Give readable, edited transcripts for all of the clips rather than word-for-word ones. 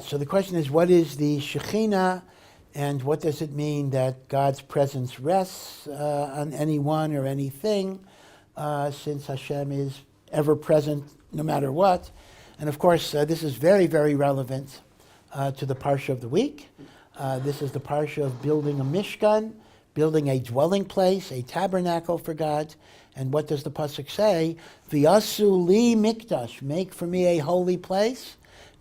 So the question is, what is the Shekhinah, and what does it mean that God's presence rests on anyone or anything, since Hashem is ever present no matter what? And of course, this is very, very relevant to the Parsha of the week. This is the Parsha of building a Mishkan, building a dwelling place, a tabernacle for God. And what does the pasuk say? V'yasu li mikdash, make for me a holy place.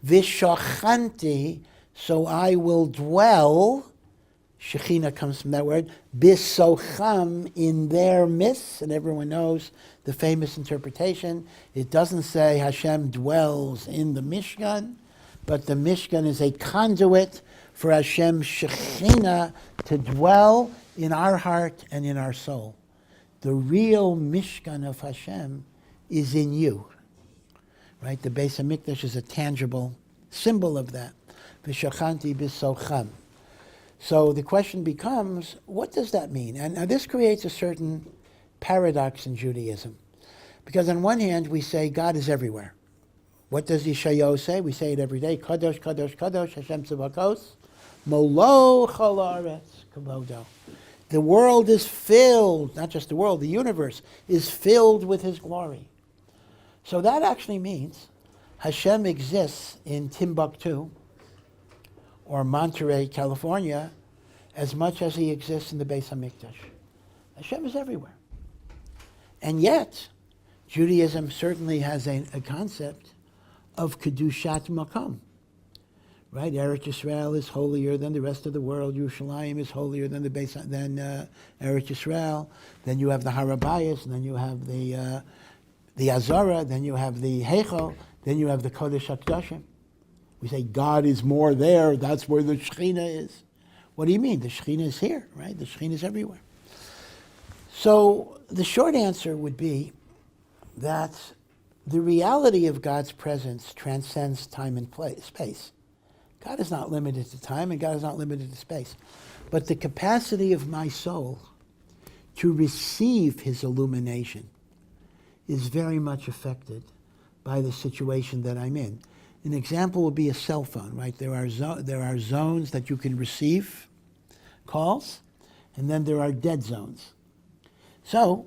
V'shachanti, so I will dwell. Shekhinah comes from that word. Bisocham, in their midst. And everyone knows the famous interpretation. It doesn't say Hashem dwells in the Mishkan, but the Mishkan is a conduit for Hashem's Shekhinah to dwell in our heart and in our soul. The real Mishkan of Hashem is in you. Right? The Beis HaMikdash is a tangible symbol of that. V'shachanti b'socham. So the question becomes, what does that mean? And now this creates a certain paradox in Judaism. Because on one hand, we say God is everywhere. What does Yeshayahu say? We say it every day. Kadosh, Kadosh, Kadosh, Hashem Tzavakos, Molo Chol Haaretz Kavodo. The world is filled, not just the world, the universe is filled with His glory. So that actually means Hashem exists in Timbuktu or Monterey, California, as much as He exists in the Beis HaMikdash. Hashem is everywhere. And yet, Judaism certainly has a concept of Kedushat Makom. Right? Eretz Yisrael is holier than the rest of the world. Yerushalayim is holier than Eretz Yisrael. Then you have the Harabayas, and then you have the Azara, then you have the Heichal, then you have the Kodesh HaKodashim. We say God is more there, that's where the Shekhinah is. What do you mean? The Shekhinah is here, right? The Shekhinah is everywhere. So the short answer would be that the reality of God's presence transcends time and space. God is not limited to time, and God is not limited to space. But the capacity of my soul to receive His illumination is very much affected by the situation that I'm in. An example would be a cell phone, right? There are zones that you can receive calls, and then there are dead zones. So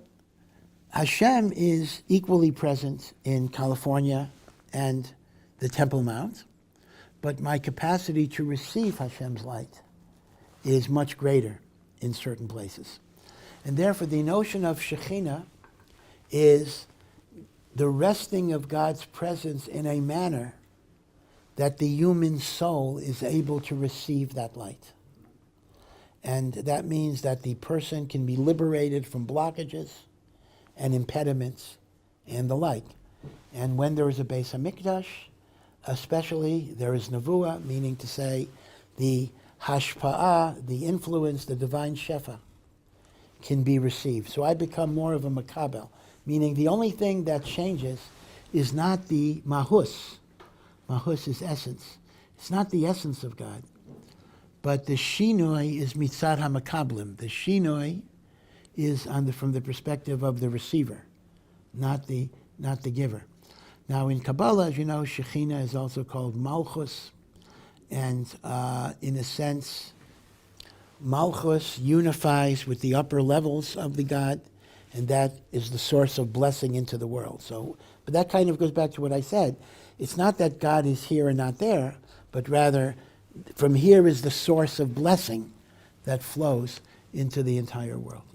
Hashem is equally present in California and the Temple Mount, but my capacity to receive Hashem's light is much greater in certain places. And therefore the notion of Shekhinah is the resting of God's presence in a manner that the human soul is able to receive that light. And that means that the person can be liberated from blockages and impediments and the like. And when there is a Beis HaMikdash, especially, there is Nevuah, meaning to say the hashpa'ah, the influence, the divine shefa, can be received. So I become more of a makabel, meaning the only thing that changes is not the mahus. Mahus is essence. It's not the essence of God. But the shinoi is mitzad hamakablim. The shinoi is from the perspective of the receiver, not the giver. Now in Kabbalah, as you know, Shekhinah is also called Malchus. And in a sense, Malchus unifies with the upper levels of the God, and that is the source of blessing into the world. So, but that kind of goes back to what I said. It's not that God is here and not there, but rather from here is the source of blessing that flows into the entire world.